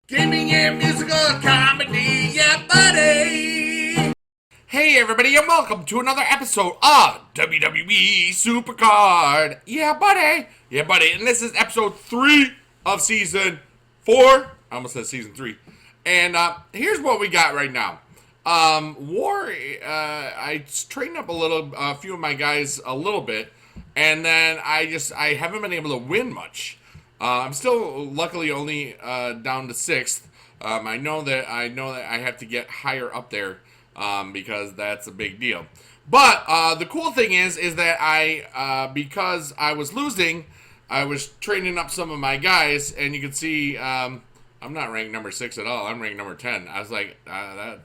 Gaming and musical comedy, yeah, buddy! Hey, everybody, and welcome to another episode of WWE Supercard. Yeah, buddy! Yeah, buddy, and this is episode 3 of season 4. I almost said season 3. And here's what we got right now. I trained up a few of my guys a little bit, and then I haven't been able to win much. I'm still luckily only down to 6th. I know that I have to get higher up there because that's a big deal. But the cool thing is that because I was losing, I was training up some of my guys, and you can see I'm not ranked number 6 at all. I'm ranked number 10. I was like, that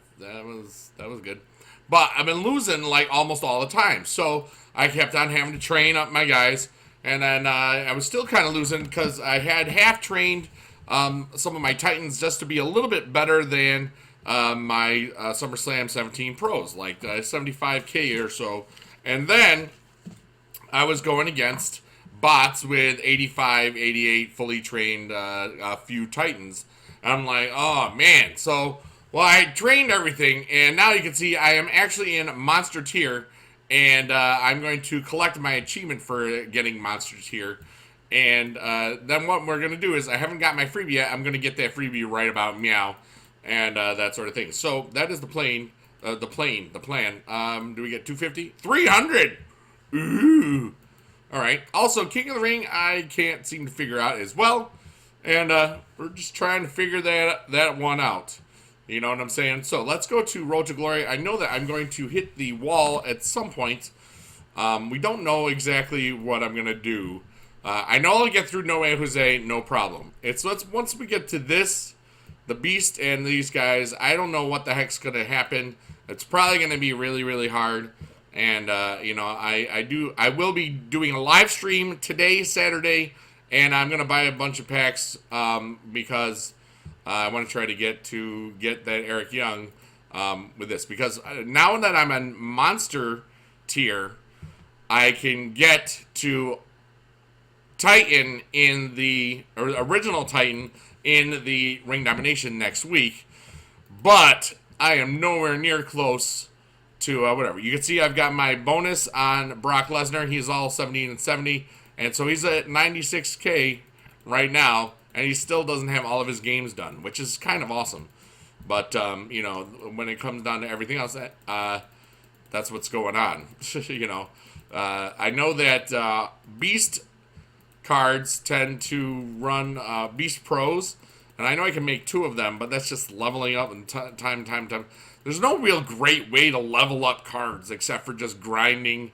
was good. But I've been losing like almost all the time, so I kept on having to train up my guys. And then I was still kind of losing because I had half-trained some of my Titans just to be a little bit better than my SummerSlam 17 pros, like 75K or so. And then I was going against bots with 85, 88 fully trained a few Titans. And I'm like, oh, man. So, well, I trained everything, and now you can see I am actually in Monster Tier. And I'm going to collect my achievement for getting Monster Tier. And then what we're going to do is, I haven't got my freebie yet. I'm going to get that freebie right about meow. And that sort of thing. So that is the plan. Do we get 250? 300! Ooh. Alright. Also, King of the Ring, I can't seem to figure out as well. And we're just trying to figure that one out. You know what I'm saying? So let's go to Road to Glory. I know that I'm going to hit the wall at some point. We don't know exactly what I'm going to do. I know I'll get through No Way Jose, no problem. Once we get to this, the Beast and these guys, I don't know what the heck's going to happen. It's probably going to be really, really hard. And, I will be doing a live stream today, Saturday, and I'm going to buy a bunch of packs because I want to try to get that Eric Young with this. Because now that I'm on Monster Tier, I can get to Titan original Titan in the Ring Domination next week. But I am nowhere near close to whatever. You can see I've got my bonus on Brock Lesnar. He's all 70 and 70. And so he's at 96K right now. And he still doesn't have all of his games done, which is kind of awesome. But, when it comes down to everything else, that's what's going on. I know that Beast cards tend to run Beast Pros. And I know I can make 2 of them, but that's just leveling up and time. There's no real great way to level up cards except for just grinding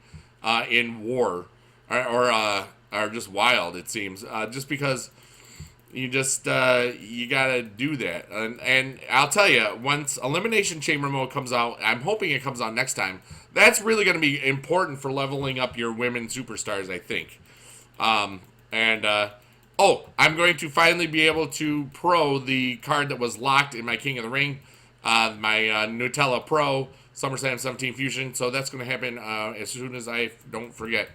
in War. Or just Wild, it seems. Just because you gotta do that. And I'll tell you, once Elimination Chamber Mode comes out, I'm hoping it comes out next time, that's really going to be important for leveling up your women superstars, I think. I'm going to finally be able to pro the card that was locked in my King of the Ring, my Nutella Pro SummerSlam 17 Fusion, so that's going to happen as soon as I don't forget.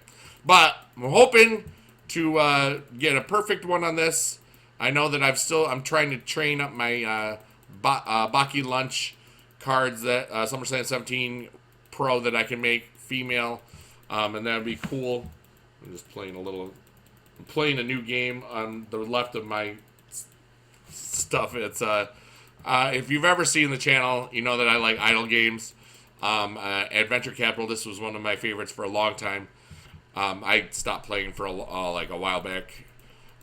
But I'm hoping to get a perfect one on this. I know that I'm trying to train up my Baki Lunch cards that SummerSlam 17 Pro that I can make female, and that would be cool. I'm just playing a new game on the left of my stuff. It's if you've ever seen the channel, you know that I like idle games. Adventure Capital. This was one of my favorites for a long time. I stopped playing for a while back.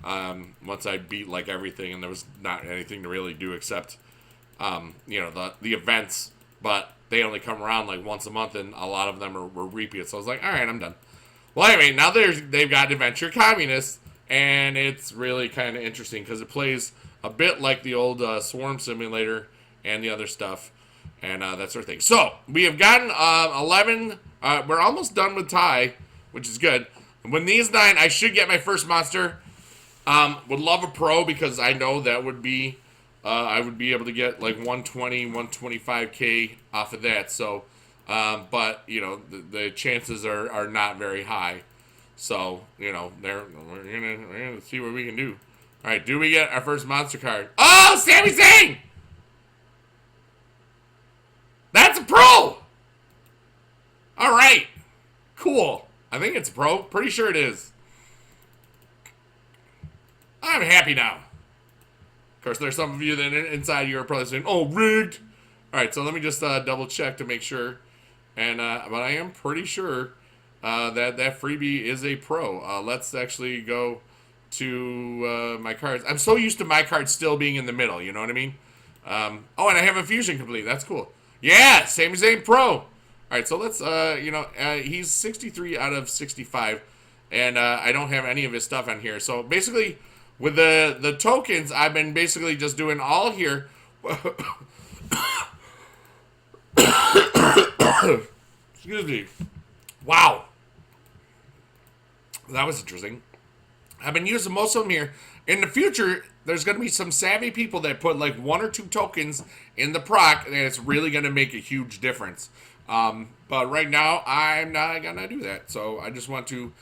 Once I beat like everything, and there was not anything to really do except, the events, but they only come around like once a month, and a lot of them were repeats. So I was like, all right, I'm done. Well, anyway, now they've got Adventure Communist, and it's really kind of interesting because it plays a bit like the old Swarm Simulator and the other stuff, and that sort of thing. So we have gotten 11. We're almost done with Ty, which is good. When these 9, I should get my first monster. Would love a pro because I know that would be, I would be able to get like 120, 125K off of that. So, but the chances are not very high. So, we're gonna see what we can do. All right, do we get our first monster card? Oh! go, Sami Zayn! That's a pro! Alright. Cool. I think it's a pro. Pretty sure it is. I'm happy now. Of course, there's some of you that inside you are probably saying, oh, rigged. Alright, so let me just double check to make sure. And but I am pretty sure that Freebie is a pro. Let's actually go to my cards. I'm so used to my cards still being in the middle, you know what I mean? Oh, and I have a fusion complete. That's cool. Yeah, Sami Zayn pro. All right, so let's, he's 63 out of 65, and I don't have any of his stuff on here. So basically, with the tokens, I've been basically just doing all here. Excuse me. Wow. That was interesting. I've been using most of them here. In the future, there's going to be some savvy people that put like 1 or 2 tokens in the proc, and it's really going to make a huge difference. But right now, I'm not going to do that. So I just want to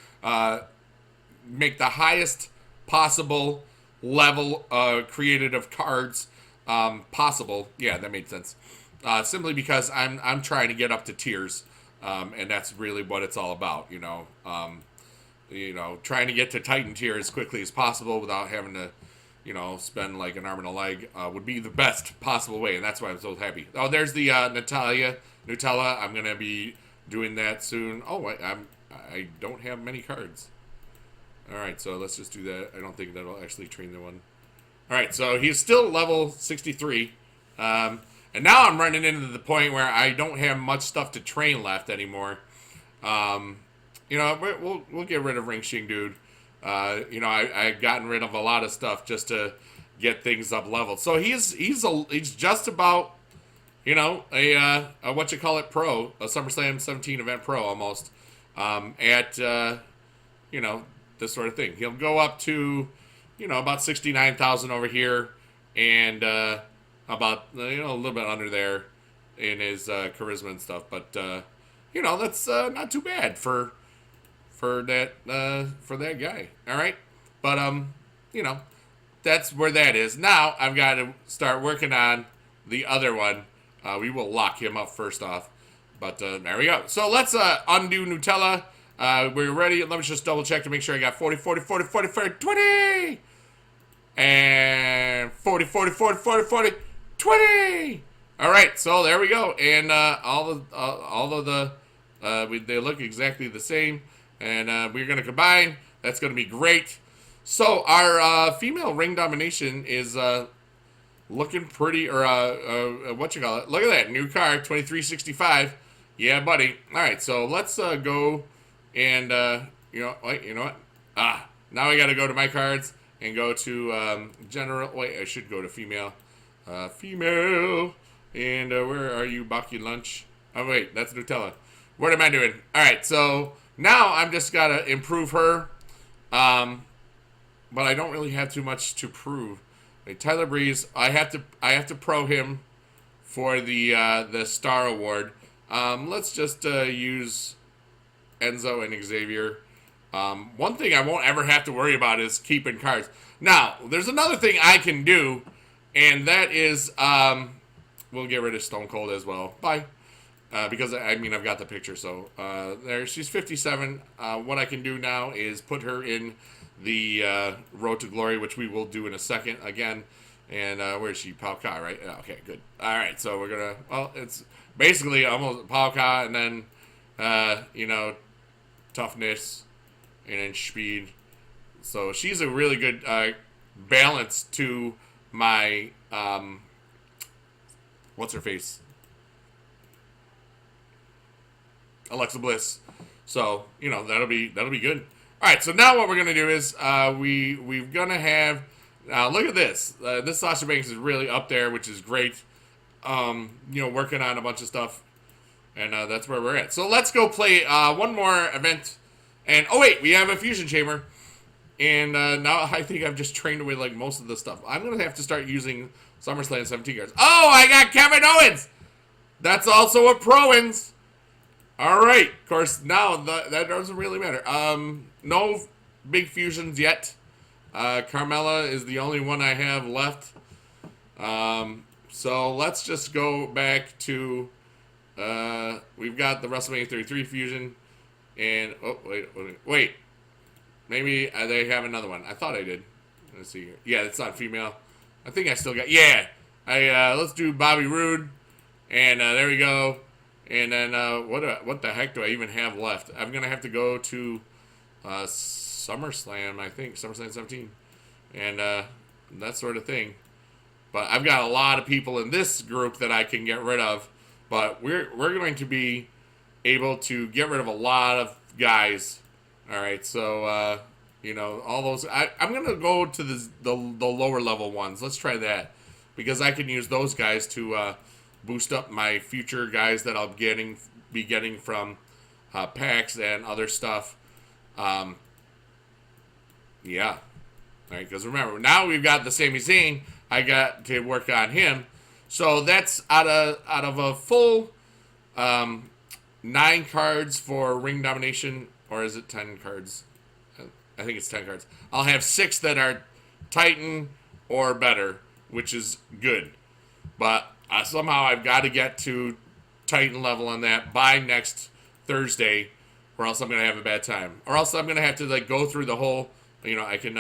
make the highest possible level created of cards possible. Yeah, that made sense. Simply because I'm trying to get up to tiers, and that's really what it's all about, you know. Trying to get to Titan tier as quickly as possible without having to, spend like an arm and a leg would be the best possible way, and that's why I'm so happy. Oh, there's the Nutella. I'm gonna be doing that soon. Oh, I don't have many cards. All right, so let's just do that. I don't think that'll actually train the one. All right, so he's still level 63, and now I'm running into the point where I don't have much stuff to train left anymore. We'll get rid of Ring Shing Dude. I've gotten rid of a lot of stuff just to get things up leveled. So he's just about, a pro, a SummerSlam 17 event pro almost, at this sort of thing. He'll go up to, about 69,000 over here, and about a little bit under there in his charisma and stuff. But that's not too bad for that guy. All right, but that's where that is. Now I've got to start working on the other one. We will lock him up first off, but there we go. So let's undo Nutella. We're ready. Let me just double check to make sure I got 40, 40, 40, 40, 40, 20, and 40, 40, 40, 40, 40, 20. All right, so there we go, and all of the they look exactly the same. And we're going to combine. That's going to be great. So our female ring domination is looking pretty, or Look at that. New card, 2365. Yeah, buddy. All right, so let's go and, you know what? Now I got to go to my cards and go to general. Wait, I should go to female. Female. And where are you, Baki Lunch? Oh, wait, that's Nutella. What am I doing? All right, so now I'm just got to improve her. But I don't really have too much to prove. Wait, Tyler Breeze, I have to pro him for the Star Award. Let's just use Enzo and Xavier. One thing I won't ever have to worry about is keeping cards. Now, there's another thing I can do, and that is we'll get rid of Stone Cold as well. Bye. Because, I've got the picture, so there, she's 57. What I can do now is put her in the Road to Glory, which we will do in a second again. And where is she? Pao Ka, right? Okay, good. All right, so we're going to, it's basically almost Pao Ka, and then, toughness, and then speed. So she's a really good balance to my, what's her face? Alexa Bliss. So, that'll be good. All right, so now what we're going to do is we're going to have, look at this. This Sasha Banks is really up there, which is great. Working on a bunch of stuff. And that's where we're at. So let's go play one more event. And, oh wait, we have a Fusion Chamber. And now I think I've just trained away like most of the stuff. I'm going to have to start using SummerSlam 17 cards. Oh, I got Kevin Owens! That's also a Pro-Ins. All right, of course, now that doesn't really matter. No big fusions yet. Carmella is the only one I have left. So let's just go back to, we've got the WrestleMania 33 fusion, and, oh, wait. Maybe they have another one. I thought I did. Let's see here. Yeah, it's not female. I think I still got, yeah. Let's do Bobby Roode, and there we go. And then, what the heck do I even have left? I'm going to have to go to SummerSlam, I think, SummerSlam 17, and that sort of thing. But I've got a lot of people in this group that I can get rid of. But we're going to be able to get rid of a lot of guys. All right, so you know, all those. I'm gonna go to the lower level ones. Let's try that, because I can use those guys to boost up my future guys that I'll be getting from packs and other stuff. Yeah. All right, because remember, now we've got the Sami Zayn. I got to work on him. So that's out of a full 9 cards for ring domination, or is it 10 cards? I think it's 10 cards. I'll have 6 that are Titan or better, which is good. But somehow I've got to get to Titan level on that by next Thursday, or else I'm going to have a bad time. Or else I'm going to have to like go through the whole, you know, I can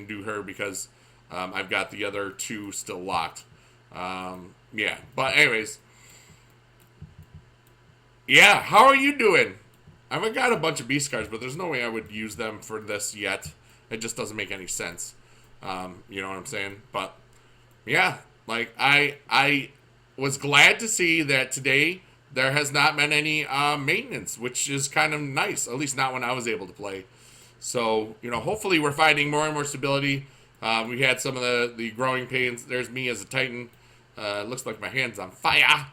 do her because I've got the other 2 still locked. Yeah, but anyways. Yeah, how are you doing? I've got a bunch of beast cards, but there's no way I would use them for this yet. It just doesn't make any sense. You know what I'm saying? But yeah, like I was glad to see that today there has not been any maintenance, which is kind of nice. At least not when I was able to play. So, you know, hopefully we're finding more and more stability. We had some of the growing pains. There's me as a Titan. Looks like my hand's on fire.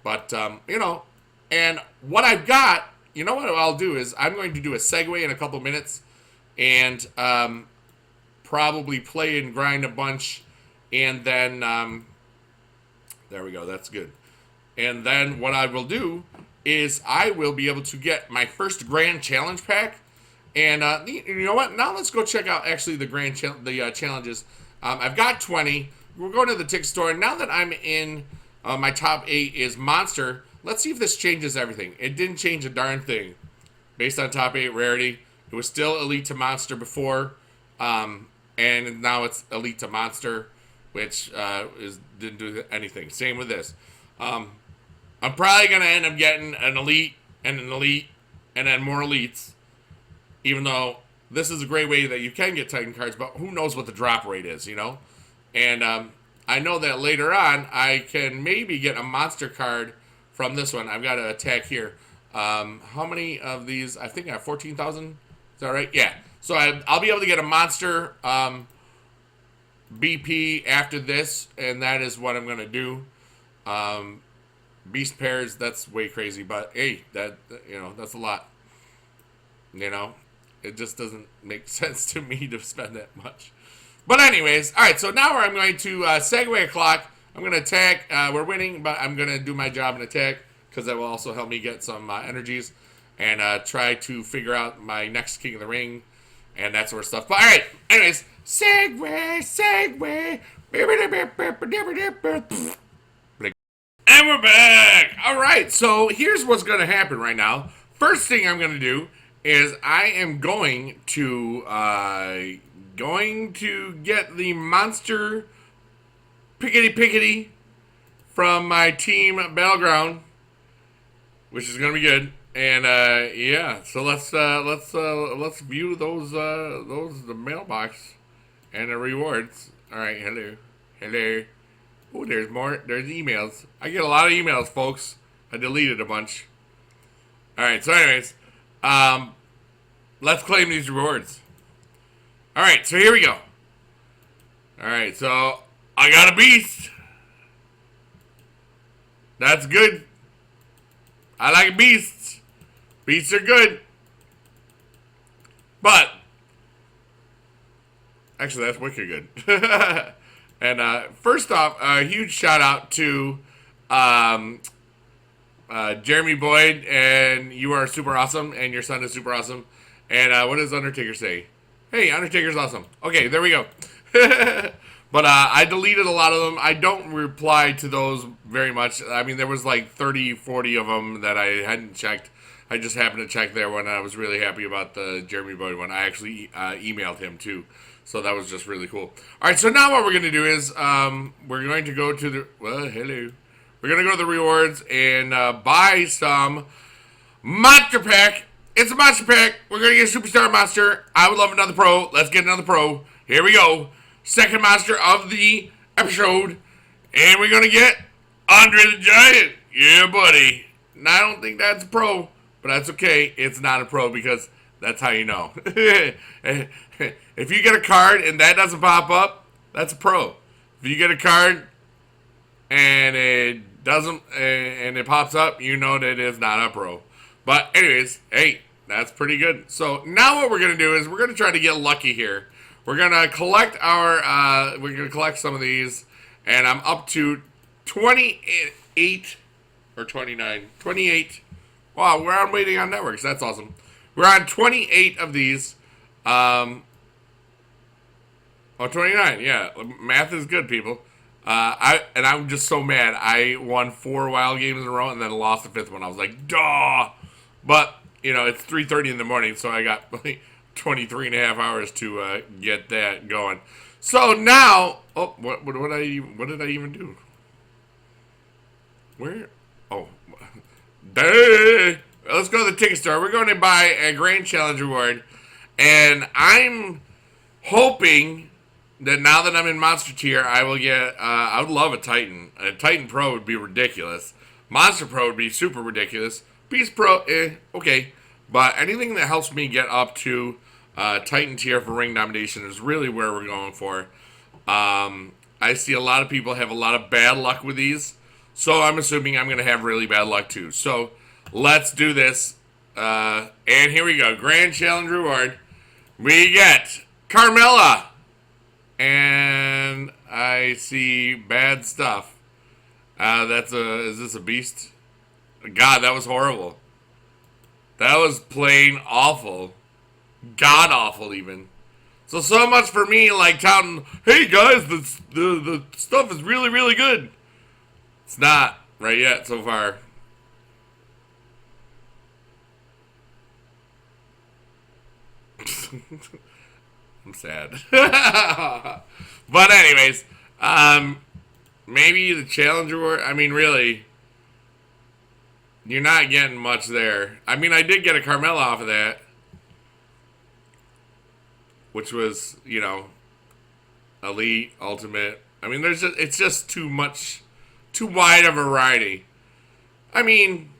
But, you know, and what I've got, you know what I'll do is I'm going to do a segue in a couple minutes and probably play and grind a bunch. And then, there we go. That's good. And then what I will do is I will be able to get my first Grand Challenge pack. And you know what? Now let's go check out actually the challenges. I've got 20. We're going to the ticket store. And now that I'm in my top 8 is Monster. Let's see if this changes everything. It didn't change a darn thing. Based on top 8 rarity. It was still Elite to Monster before. And now it's Elite to Monster. Which didn't do anything. Same with this. I'm probably going to end up getting an Elite and an Elite. And then more Elites. Even though this is a great way that you can get Titan cards, but who knows what the drop rate is, you know? And I know that later on, I can maybe get a monster card from this one. I've got to attack here. How many of these? I think I have 14,000. Is that right? Yeah. So I'll be able to get a monster BP after this, and that is what I'm going to do. Beast pairs, that's way crazy, but hey, that, you know, that's a lot. You know? It just doesn't make sense to me to spend that much. But anyways, all right, so now I'm going to segue a clock. I'm going to attack. We're winning, but I'm going to do my job and attack because that will also help me get some energies and try to figure out my next King of the Ring and that sort of stuff. But all right, anyways, segue. And we're back. All right, so here's what's going to happen right now. First thing I'm going to do is I am going to get the monster pickety from my team Battleground, which is gonna be good. And yeah, so let's view those the mailbox and the rewards. All right, hello. Oh, there's more. There's emails. I get a lot of emails, folks. I deleted a bunch. All right, so anyways. Let's claim these rewards. Alright, so here we go. Alright, so I got a beast. That's good. I like beasts. Beasts are good. But actually that's wicked good. And first off, a huge shout out to Jeremy Boyd, and you are super awesome, and your son is super awesome. And what does Undertaker say? Hey, Undertaker's awesome. Okay, there we go. But I deleted a lot of them. I don't reply to those very much. I mean, there was like 30, 40 of them that I hadn't checked. I just happened to check there when I was really happy about the Jeremy Boyd one. I actually emailed him too. So that was just really cool. All right, so now what we're going to do is we're going to go to the... Well, hello. We're going to go to the rewards and buy some Monster Pack. It's a Monster Pack. We're going to get a Superstar Monster. I would love another Pro. Let's get another Pro. Here we go. Second monster of the episode. And we're going to get Andre the Giant. Yeah, buddy. Now, I don't think that's a Pro, but that's okay. It's not a Pro because that's how you know. If you get a card and that doesn't pop up, that's a Pro. If you get a card and it doesn't, and it pops up, you know that it is not a Pro. But anyways, hey, that's pretty good. So now what we're going to do is we're going to try to get lucky here. We're going to collect our, we're going to collect some of these, and I'm up to 28, or 29, 28. Wow, we're on Waiting on Networks. That's awesome. We're on 28 of these. Oh, 29, yeah. Math is good, people. I'm just so mad. I won 4 wild games in a row and then lost the 5th one. I was like, duh! But, you know, it's 3:30 in the morning, so I got 23 and a half hours to get that going. So now, oh, what did I even do? Where? Oh, let's go to the ticket store. We're going to buy a Grand Challenge reward, and I'm hoping that now that I'm in Monster Tier, I will get, I would love a Titan. A Titan Pro would be ridiculous. Monster Pro would be super ridiculous. Beast Pro, okay. But anything that helps me get up to Titan Tier for ring nomination is really where we're going for. I see a lot of people have a lot of bad luck with these, so I'm assuming I'm going to have really bad luck too. So let's do this. And here we go. Grand Challenge reward. We get Carmella. And I see bad stuff. Is this a beast? God, that was horrible. That was plain awful. God awful even. So much for me like touting, hey guys, the stuff is really, really good. It's not right yet so far. I'm sad. But anyways, maybe the Challenger, I mean, really, you're not getting much there. I mean, I did get a Carmella off of that, which was, you know, Elite, Ultimate. I mean, it's just too much, too wide a variety. I mean,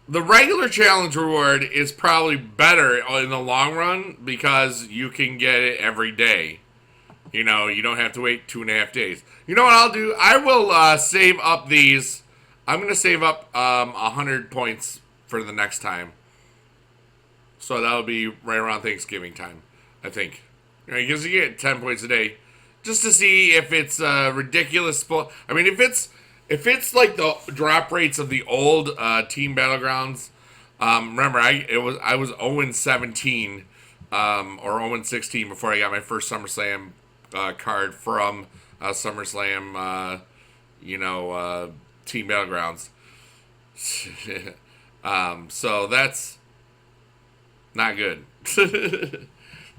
the regular challenge reward is probably better in the long run because you can get it every day. You know, you don't have to wait 2.5 days. You know what I'll do? I will save up these. I'm going to save up 100 points for the next time. So that'll be right around Thanksgiving time, I think. Because you get 10 points a day. Just to see if it's ridiculous. I mean, if it's like the drop rates of the old Team Battlegrounds, remember I was 0-17 or 0-16 before I got my first SummerSlam card from SummerSlam, Team Battlegrounds. So that's not good.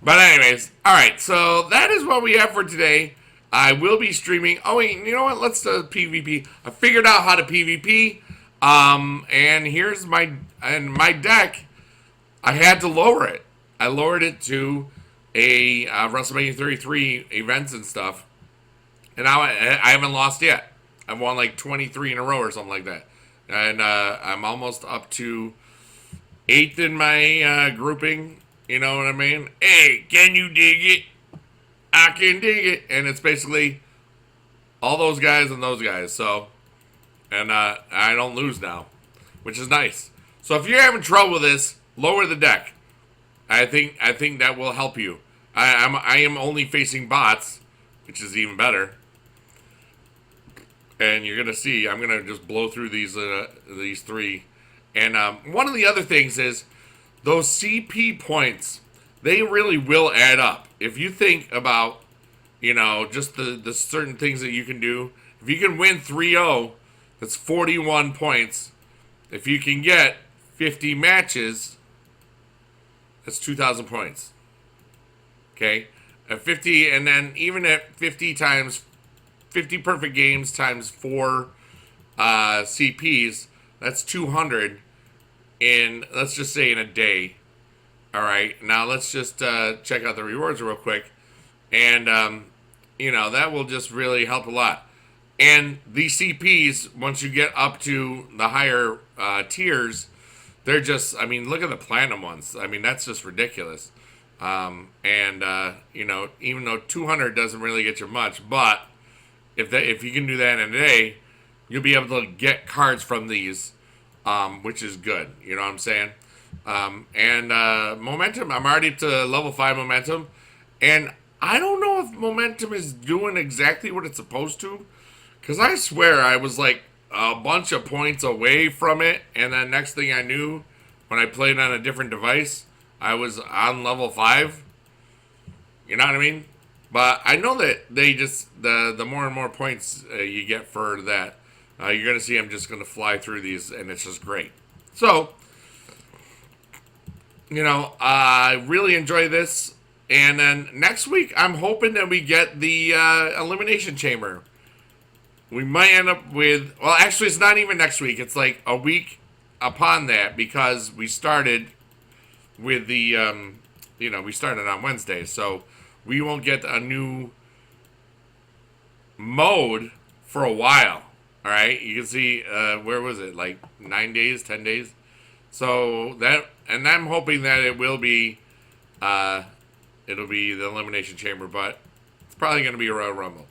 But anyways, all right. So that is what we have for today. I will be streaming. Oh wait, you know what? Let's do PvP. I figured out how to PvP. And here's my deck. I had to lower it. I lowered it to a WrestleMania 33 events and stuff, and now I haven't lost yet. I've won like 23 in a row or something like that, and I'm almost up to 8th in my grouping. You know what I mean? Hey, can you dig it? I can dig it. And it's basically all those guys and those guys. So, and I don't lose now, which is nice. So if you're having trouble with this, lower the deck. I think that will help you. I am only facing bots, which is even better. And you're gonna see, I'm gonna just blow through these 3. And one of the other things is those CP points. They really will add up. If you think about You know, just the certain things that you can do. If you can win 3-0, that's 41 points. If you can get 50 matches, that's 2,000 points. Okay? At 50, and then even at 50 times, 50 perfect games times 4 CPs, that's 200 in, let's just say, in a day. All right, now let's just check out the rewards real quick. And, you know, that will just really help a lot. And these CPs, once you get up to the higher tiers, they're just, I mean, look at the platinum ones. I mean, that's just ridiculous. You know, even though 200 doesn't really get you much, but if you can do that in a day, you'll be able to get cards from these, which is good. You know what I'm saying? Momentum, I'm already to level 5 momentum, and I don't know if momentum is doing exactly what it's supposed to, because I swear I was like a bunch of points away from it, and then next thing I knew, when I played on a different device, I was on level 5. You know what I mean? But I know that they just, the more and more points you get for that, you're going to see I'm just going to fly through these, and it's just great. So, you know, I really enjoy this. And then next week, I'm hoping that we get the Elimination Chamber. We might end up with, well, actually, it's not even next week. It's like a week upon that, because we started with the, you know, we started on Wednesday. So we won't get a new mode for a while. All right. You can see, where was it? Like 9 days, 10 days. So that, and I'm hoping that it will be, it'll be the Elimination Chamber, but it's probably going to be a Royal Rumble.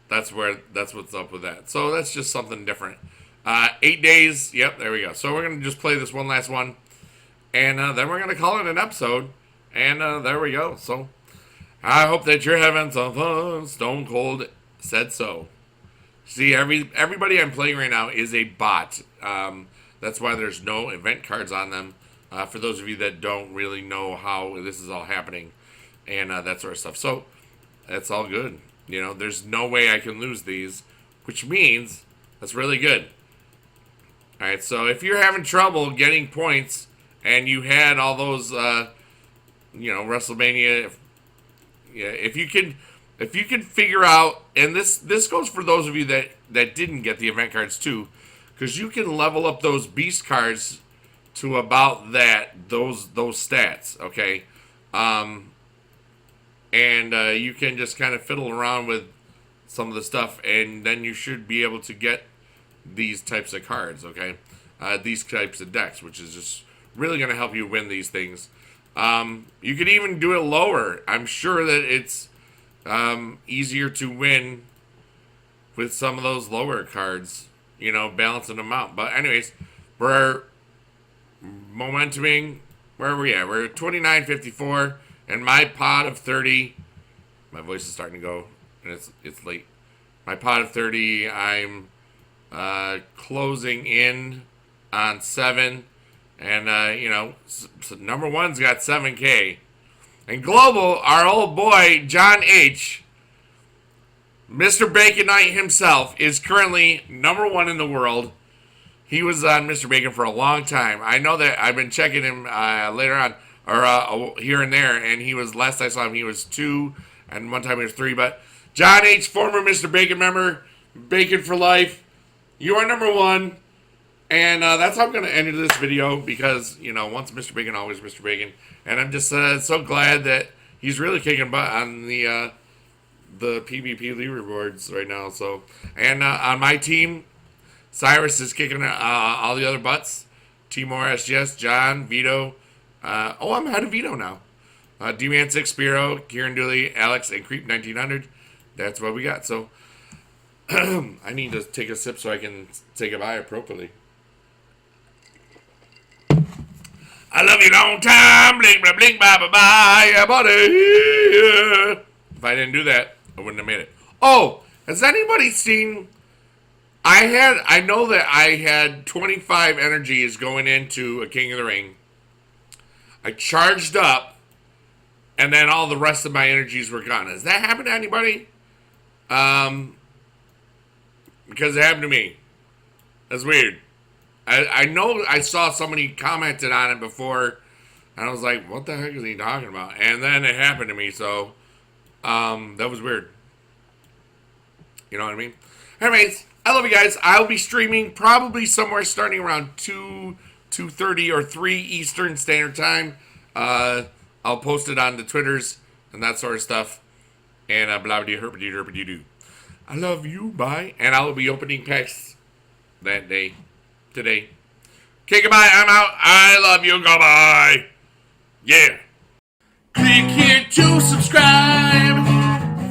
That's what's up with that. So that's just something different. 8 days. Yep, there we go. So we're going to just play this one last one. And then we're going to call it an episode. And there we go. So I hope that you're having some fun. Stone Cold said so. See, everybody I'm playing right now is a bot. That's why there's no event cards on them. For those of you that don't really know how this is all happening. And that sort of stuff. So that's all good. You know, there's no way I can lose these, which means that's really good. All right, so if you're having trouble getting points and you had all those, you know, WrestleMania, if you can figure out, and this goes for those of you that didn't get the event cards too, because you can level up those beast cards to about those stats, okay? You can just kind of fiddle around with some of the stuff, and then you should be able to get these types of cards, okay? These types of decks, which is just really going to help you win these things. You could even do it lower. I'm sure that it's easier to win with some of those lower cards, you know, balancing them out. But anyways, we're momentuming. Where are we at? We're at 29.54. And my pot of 30, my voice is starting to go, and it's late. My pot of 30, I'm closing in on 7. And, you know, so number one's got 7K. And global, our old boy, John H., Mr. Bacon Knight himself, is currently number 1 in the world. He was on Mr. Bacon for a long time. I know that I've been checking him later on. Or here and there, and he was, last I saw him, he was 2, and one time he was 3, but John H., former Mr. Bacon member, Bacon for life, you are number 1, and that's how I'm going to end this video, because, you know, once Mr. Bacon, always Mr. Bacon, and I'm just so glad that he's really kicking butt on the PvP leaderboards right now, so, and on my team, Cyrus is kicking all the other butts, Timor, SGS, John, Vito, I'm ahead of Vito now. D-Man 6, Spiro, Kieran Dooley, Alex, and Creep 1900. That's what we got. So, I need to take a sip so I can say goodbye appropriately. I love you long time. Blink, blah, blink, bye, bye, bye, yeah, buddy. If I didn't do that, I wouldn't have made it. Oh, has anybody seen... I know that I had 25 energies going into a King of the Ring. I charged up, and then all the rest of my energies were gone. Has that happened to anybody? Because it happened to me. That's weird. I know I saw somebody commented on it before, and I was like, what the heck is he talking about? And then it happened to me, so that was weird. You know what I mean? Anyways, I love you guys. I'll be streaming probably somewhere starting around 2:30 or 3 Eastern Standard Time. I'll post it on the Twitters and that sort of stuff. And blah blah blah. I love you, bye. And I will be opening packs that day. Today. Okay, goodbye. I'm out. I love you. Goodbye. Yeah. Click here to subscribe.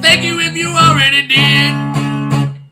Thank you if you already did.